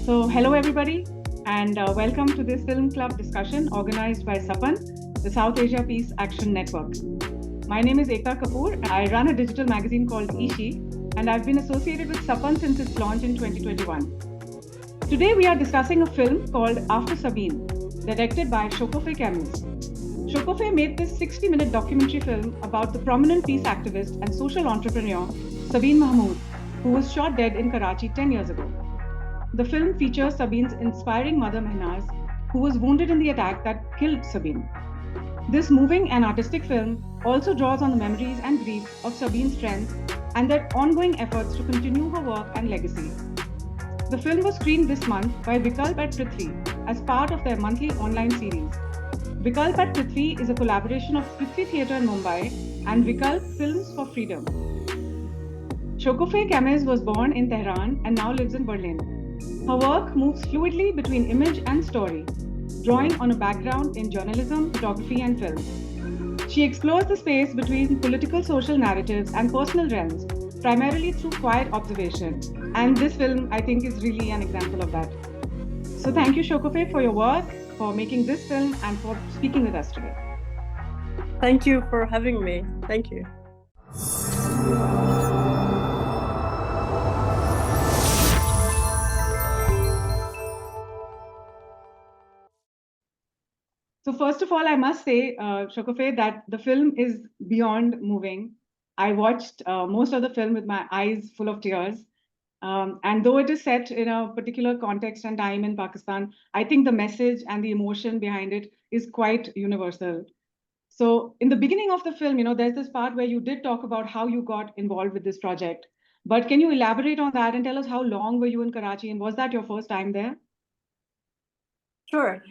So, hello everybody, and welcome to this film club discussion organized by SAPAN, the South Asia Peace Action Network. My name is Ekta Kapoor. I run a digital magazine called eShe, and I've been associated with SAPAN since its launch in 2021. Today, we are discussing a film called After Sabeen, directed by Schokofeh Kamiz. Schokofeh made this 60-minute documentary film about the prominent peace activist and social entrepreneur Sabeen Mahmud, who was shot dead in Karachi 10 years ago. The film features Sabeen's inspiring mother Mahenaz, who was wounded in the attack that killed Sabeen. This moving and artistic film also draws on the memories and grief of Sabeen's friends and their ongoing efforts to continue her work and legacy. The film was screened this month by Vikalp at Prithvi as part of their monthly online series. Vikalp at Prithvi is a collaboration of Prithvi Theatre in Mumbai and Vikalp Films for Freedom. Schokofeh Kamiz was born in Tehran and now lives in Berlin. Her work moves fluidly between image and story, drawing on a background in journalism, photography, and film. She explores the space between political social narratives and personal realms, primarily through quiet observation. And this film, I think, is really an example of that. So thank you, Schokofeh, for your work, for making this film, and for speaking with us today. Thank you for having me. Thank you. So first of all, I must say, Schokofeh, that the film is beyond moving. I watched most of the film with my eyes full of tears. And though it is set in a particular context and time in Pakistan, I think the message and the emotion behind it is quite universal. So in the beginning of the film, there's this part where you did talk about how you got involved with this project. But can you elaborate on that and tell us how long were you in Karachi, and was that your first time there? Sure.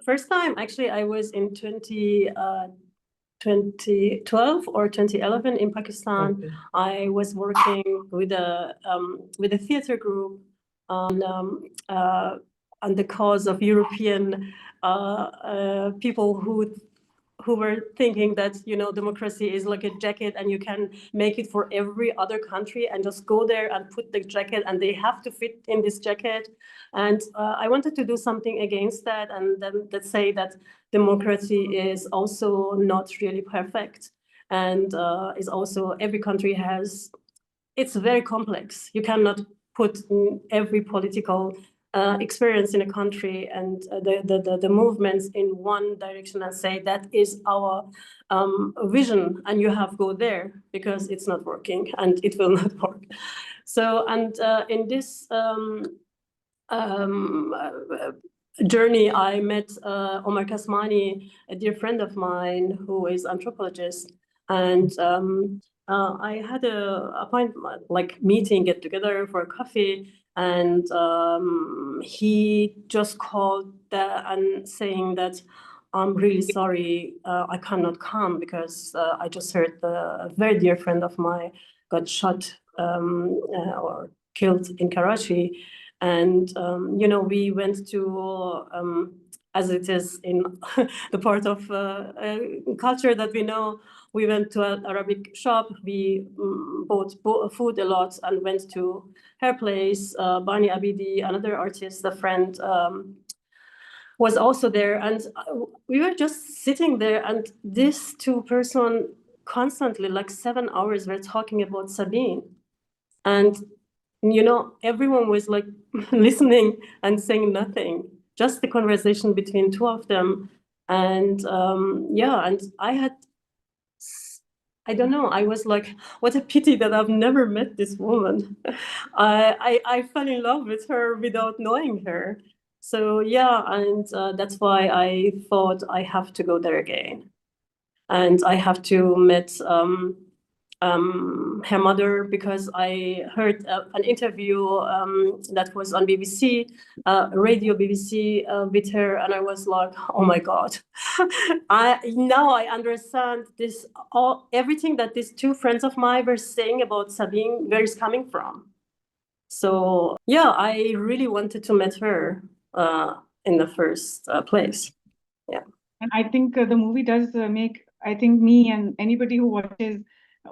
First time, actually, I was in 2012 or 2011 in Pakistan. Okay. I was working with a theater group on the cause of European people who were thinking that, democracy is like a jacket and you can make it for every other country and just go there and put the jacket and they have to fit in this jacket. And I wanted to do something against that, and then let's say that democracy is also not really perfect, and is also, every country has, it's very complex. You cannot put every political experience in a country and the movements in one direction and say that is our vision and you have to go there, because it's not working and it will not work. So, and in this journey, I met Omar Kasmani, a dear friend of mine who is anthropologist, and I had a appointment, like meeting, get together for a coffee, and he just called and saying that I'm really sorry, I cannot come because I just heard a very dear friend of mine got shot or killed in Karachi. And, we went to, as it is in the part of culture that we know, we went to an Arabic shop, we bought food a lot and went to her place. Bani Abidi, another artist, a friend, was also there. And we were just sitting there, and these two person constantly, like 7 hours, were talking about Sabeen. And everyone was like listening and saying nothing, just the conversation between two of them. And and I don't know, I was like, what a pity that I've never met this woman. I fell in love with her without knowing her. So and that's why I thought I have to go there again. And I have to meet her mother, because I heard an interview that was on BBC, radio BBC, with her, and I was like, oh my God. Now I understand everything that these two friends of mine were saying about Sabeen, where it's coming from. So I really wanted to meet her in the first place. Yeah. And I think the movie does make, I think, me and anybody who watches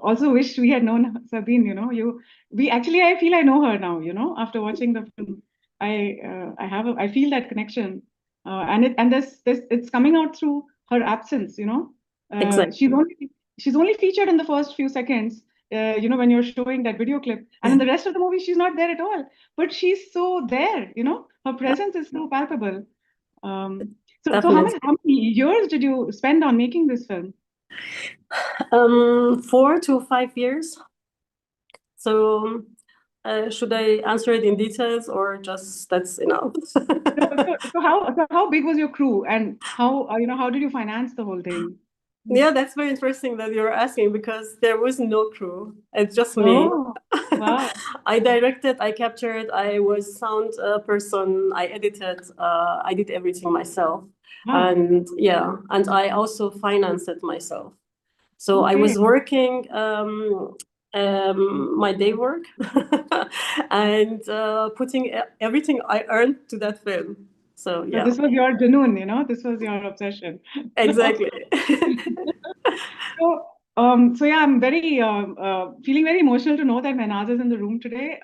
also wish we had known Sabeen. I feel I know her now, after watching the film. I feel that connection, and it's coming out through her absence. Exactly. She's only featured in the first few seconds. When you're showing that video clip, and in the rest of the movie, she's not there at all. But she's so there. Her presence is so palpable. So Definitely. how many years did you spend on making this film? 4 to 5 years. So should I answer it in details or just that's enough? So how big was your crew, and how did you finance the whole thing? Yeah, that's very interesting that you're asking because there was no crew. It's just me. Oh, wow. I directed, I captured, I was sound person, I edited, I did everything myself. Wow. And yeah, and I also financed it myself. So I Okay. was working my day work and putting everything I earned to that film. So So yeah, this was your junoon, this was your obsession. exactly. So yeah, I'm feeling very emotional to know that Mahenaz is in the room today.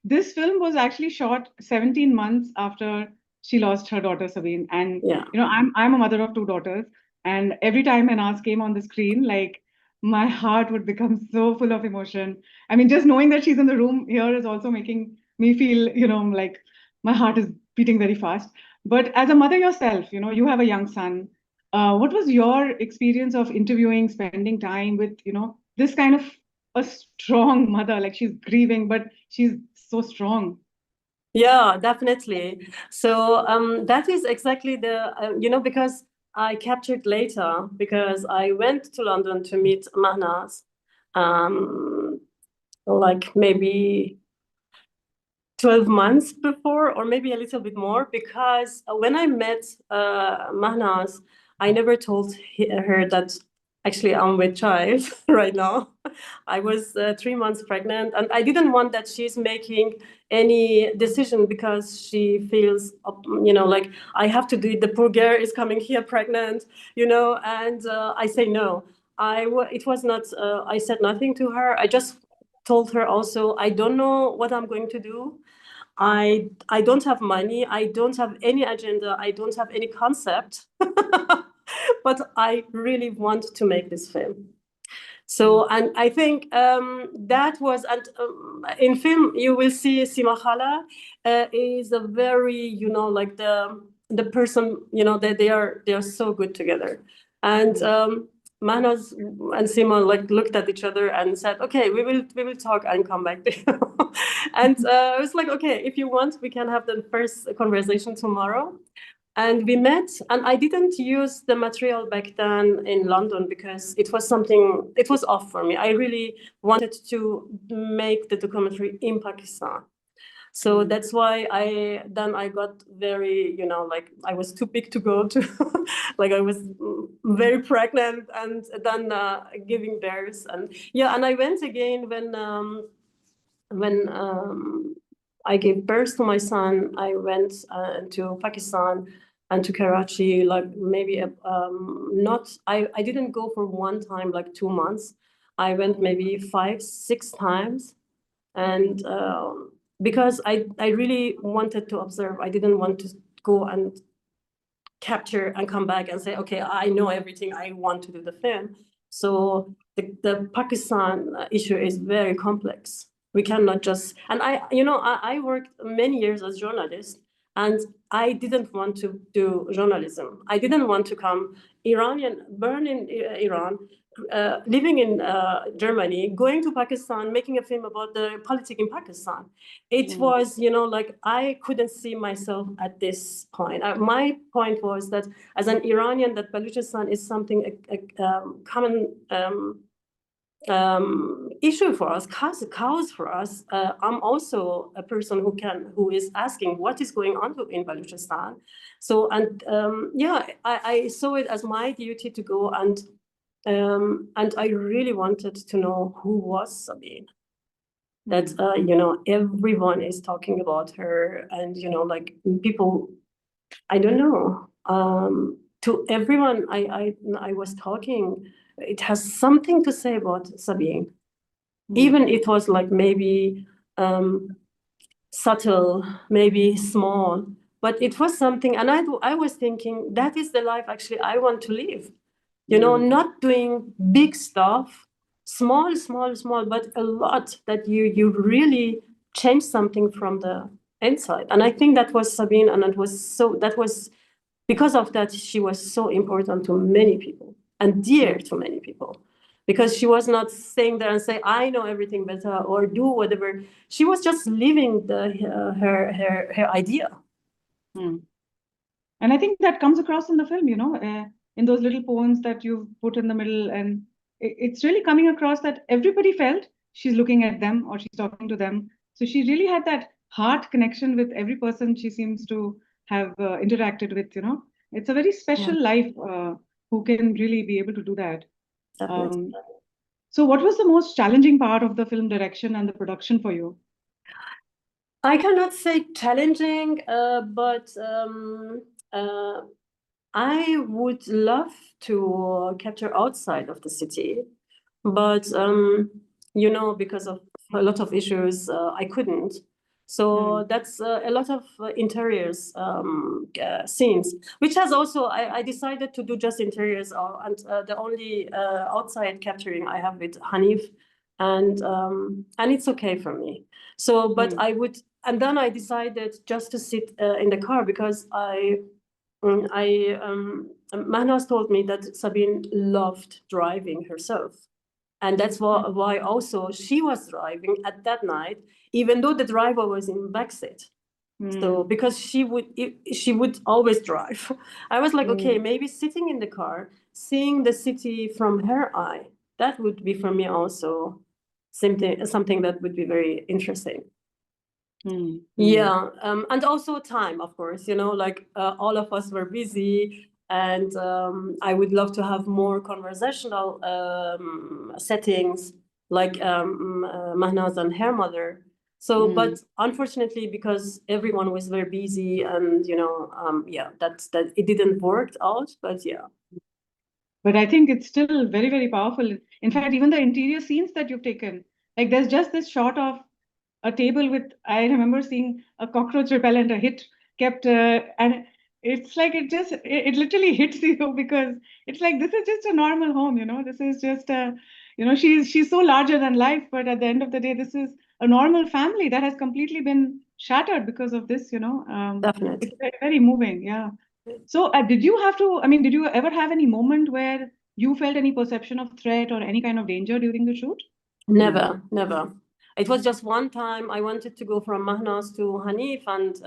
This film was actually shot 17 months after she lost her daughter Sabeen, and Yeah. I'm a mother of two daughters, and every time Mahenaz came on the screen, like my heart would become so full of emotion. I mean, just knowing that she's in the room here is also making me feel, like my heart is beating very fast. But as a mother yourself, you have a young son. What was your experience of interviewing, spending time with, this kind of a strong mother? Like she's grieving, but she's so strong. Yeah, definitely. So that is exactly because I captured later because I went to London to meet Mahenaz, um, like maybe 12 months before, or maybe a little bit more, because when I met Mahenaz, I never told her that actually I'm with child right now. I was 3 months pregnant, and I didn't want that she's making any decision because she feels, like I have to do it. The poor girl is coming here pregnant, and I say no. It was not, I said nothing to her. I just told her also, I don't know what I'm going to do. I don't have money. I don't have any agenda. I don't have any concept. But I really want to make this film. So, and I think that was, and in film you will see Sima Khala is a very, like the person, that they are so good together. And Manos and Sima like looked at each other and said, "Okay, we will talk and come back to you." And I was like, "Okay, if you want, we can have the first conversation tomorrow." And we met, and I didn't use the material back then in London because it was off for me. I really wanted to make the documentary in Pakistan. So that's why I got very, like I was too big to go to, like I was very pregnant and then giving birth. And yeah, and I went again when I gave birth to my son. I went to Pakistan and to Karachi, like maybe not. I didn't go for one time, like 2 months. I went maybe 5, 6 times, and because I really wanted to observe. I didn't want to go and capture and come back and say, okay, I know everything. I want to do the film. So the Pakistan issue is very complex. We cannot just, and I worked many years as journalist, and I didn't want to do journalism. I didn't want to come Iranian, born in Iran, living in Germany, going to Pakistan, making a film about the politics in Pakistan. It was, like I couldn't see myself at this point. My point was that as an Iranian, that Balochistan is something a common issue for us, cause for us. I'm also a person who is asking what is going on in Balochistan. So and yeah, I saw it as my duty to go and I really wanted to know who was Sabeen. That everyone is talking about her, and like people, I don't know. To everyone I was talking, it has something to say about Sabeen. Even it was like maybe subtle, maybe small, but it was something. And I was thinking that is the life actually I want to live. You know, not doing big stuff, small, small, small, but a lot that you really change something from the inside. And I think that was Sabeen, and that was because of that she was so important to many people and dear to many people, because she was not staying there and say I know everything better or do whatever. She was just living her idea. And I think that comes across in the film, you know, in those little poems that you've put in the middle. And it's really coming across that everybody felt she's looking at them or she's talking to them. So she really had that heart connection with every person she seems to have interacted with, you know. It's a very special life who can really be able to do that. Definitely. So what was the most challenging part of the film direction and the production for you? I cannot say challenging, but I would love to capture outside of the city, but you know, because of a lot of issues, I couldn't. So that's a lot of interiors scenes, which has also I decided to do just interiors, and the only outside capturing I have with Hanif, and it's okay for me. So, but I would, and then I decided just to sit in the car because Mahenaz told me that Sabeen loved driving herself. And that's why also she was driving at that night, even though the driver was in backseat. So because she would always drive. I was like, okay, maybe sitting in the car, seeing the city from her eye, that would be for me also something that would be very interesting. Yeah, and also time, of course, you know, like all of us were busy, and I would love to have more conversational settings, like Mahnaz and her mother. So, but unfortunately, because everyone was very busy, and you know, yeah, that it didn't work out. But yeah. But I think it's still very, very powerful. In fact, even the interior scenes that you've taken, like there's just this shot of a table with, I remember seeing a cockroach repellent, a hit kept, and it's like it literally hits you because it's like this is just a normal home, you know. This is just a, you know, she's so larger than life, but at the end of the day, this is a normal family that has completely been shattered because of this, you know. Definitely. It's very, very moving, yeah. So, did you have to, I mean, did you ever have any moment where you felt any perception of threat or any kind of danger during the shoot? Never, never. It was just one time I wanted to go from Mahnaz to Hanif, and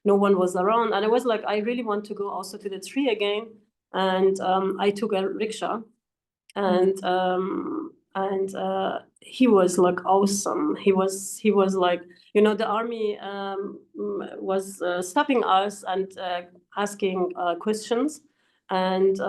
no one was around. And I was like, I really want to go also to the tree again. And I took a rickshaw, and he was like awesome. He was like, you know, the army was stopping us and asking questions, and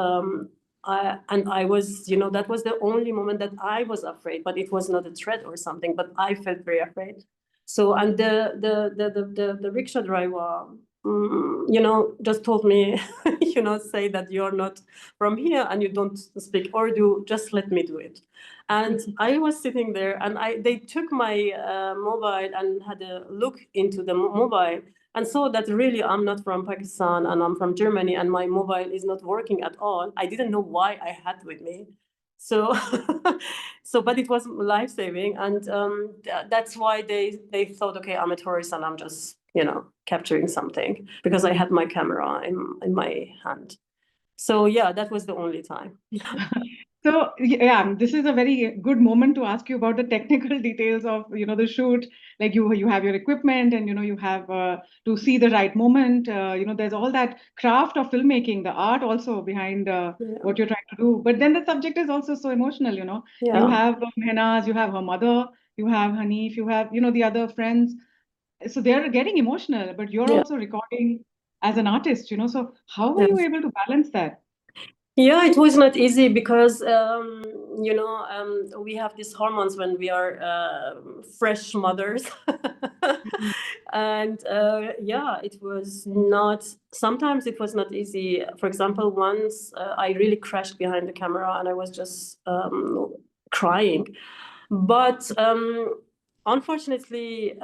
I was, you know, that was the only moment that I was afraid, but it was not a threat or something, but I felt very afraid. So, and the rickshaw driver, you know, just told me, you know, say that you're not from here and you don't speak Urdu, just let me do it. And I was sitting there, and they took my mobile and had a look into the mobile, and saw that really I'm not from Pakistan and I'm from Germany, and my mobile is not working at all. I didn't know why I had with me. So, but it was life-saving, and that's why they thought, okay, I'm a tourist and I'm just, you know, capturing something, because I had my camera in my hand. So yeah, that was the only time. So yeah, this is a very good moment to ask you about the technical details of, you know, the shoot. Like you have your equipment, and you know you have to see the right moment. You know, there's all that craft of filmmaking, the art also behind what you're trying to do. But then the subject is also so emotional. You know, you have Mahenaz, you have her mother, you have Hanif, you have, you know, the other friends. So they're getting emotional, but you're also recording as an artist. You know, so how were you able to balance that? Yeah, it was not easy because you know, we have these hormones when we are fresh mothers, and yeah, it was not. Sometimes it was not easy. For example, once I really crashed behind the camera and I was just crying, but unfortunately,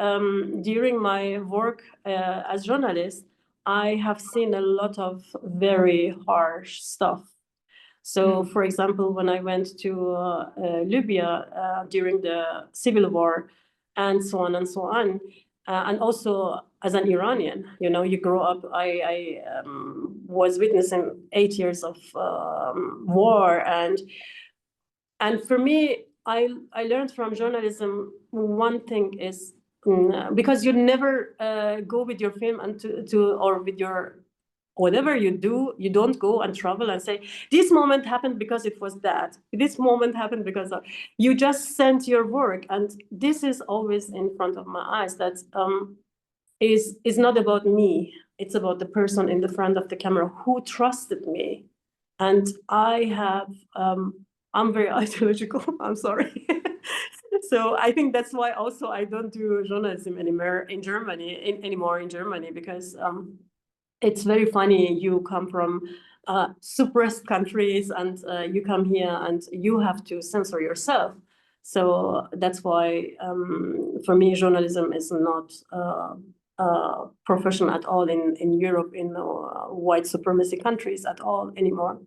during my work as journalist, I have seen a lot of very harsh stuff. So, for example, when I went to Libya during the civil war, and so on and so on, and also as an Iranian, you know, you grow up. I was witnessing 8 years of war, and for me, I learned from journalism one thing is because you never go with your film and to or with your whatever you do, you don't go and travel and say, this moment happened because it was that. This moment happened because of... You just sent your work. And this is always in front of my eyes, that is not about me. It's about the person in the front of the camera who trusted me. And I have, I'm very ideological, I'm sorry. So I think that's why also I don't do journalism anymore in Germany, because it's very funny. You come from suppressed countries and you come here and you have to censor yourself. So that's why, for me, journalism is not profession at all in Europe, in white supremacy countries at all anymore.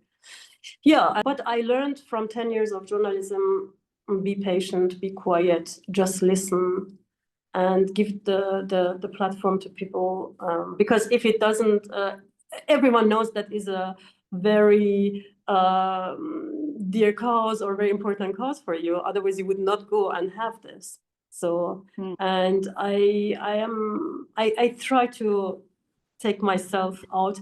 Yeah, but I learned from 10 years of journalism, be patient, be quiet, just listen, and give the platform to people, because if it doesn't, everyone knows that is a very dear cause or very important cause for you. Otherwise, you would not go and have this. So, and I try to take myself out,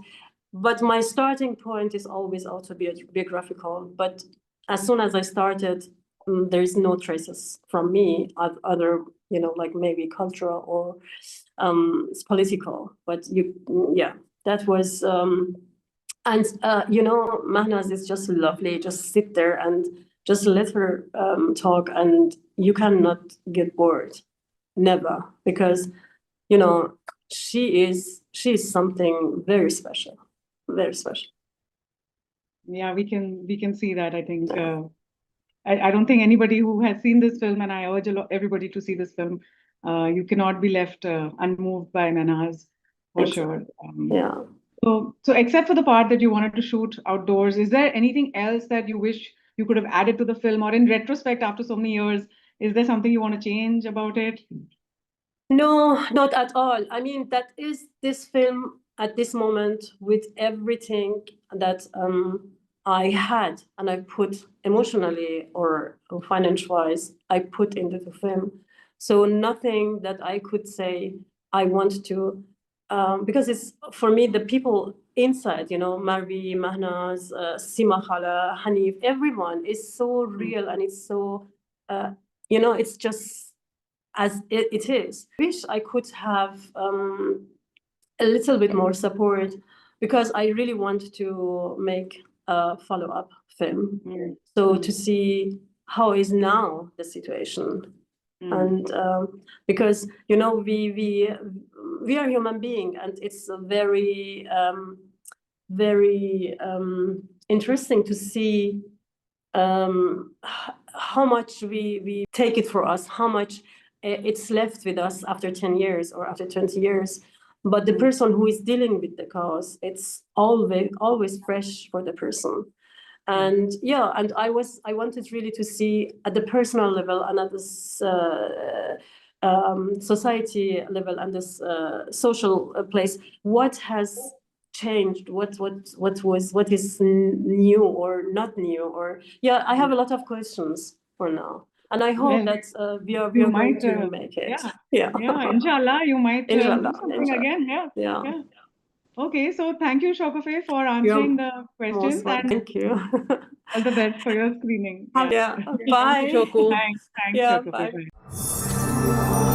but my starting point is always autobiographical. But as soon as I started, there is no traces from me other, you know, like maybe cultural or it's political. But that was you know, Mahenaz is just lovely. Just sit there and just let her talk, and you cannot get bored, never, because you know she's something very special, very special. Yeah, we can see that. I think I don't think anybody who has seen this film, and I urge everybody to see this film, you cannot be left unmoved by Mahenaz, for sure. Yeah. So except for the part that you wanted to shoot outdoors, is there anything else that you wish you could have added to the film, or in retrospect, after so many years, is there something you want to change about it? No, not at all. I mean, that is this film at this moment with everything that I had and I put emotionally or financial-wise, I put into the film. So nothing that I could say I want to, because it's, for me, the people inside, you know, Marvi, Mahenaz, Sima Khala, Hanif, everyone is so real, and it's so, you know, it's just as it is. I wish I could have a little bit more support, because I really want to make a follow-up film. So to see how is now the situation. And because, you know, we are human being, and it's a very very interesting to see how much we take it for us, how much it's left with us after 10 years or after 20 years. But the person who is dealing with the cause, it's always fresh for the person. And yeah, and I wanted really to see at the personal level and at this society level and this social place, what has changed, what is new or not new, or I have a lot of questions for now. And I hope that we are going to make it. Yeah, inshallah, you might do something again. Yeah. Okay, so thank you, Schokofeh, for answering the questions. And thank you. All the best for your screening. Bye. Thanks, Schokofeh. Bye.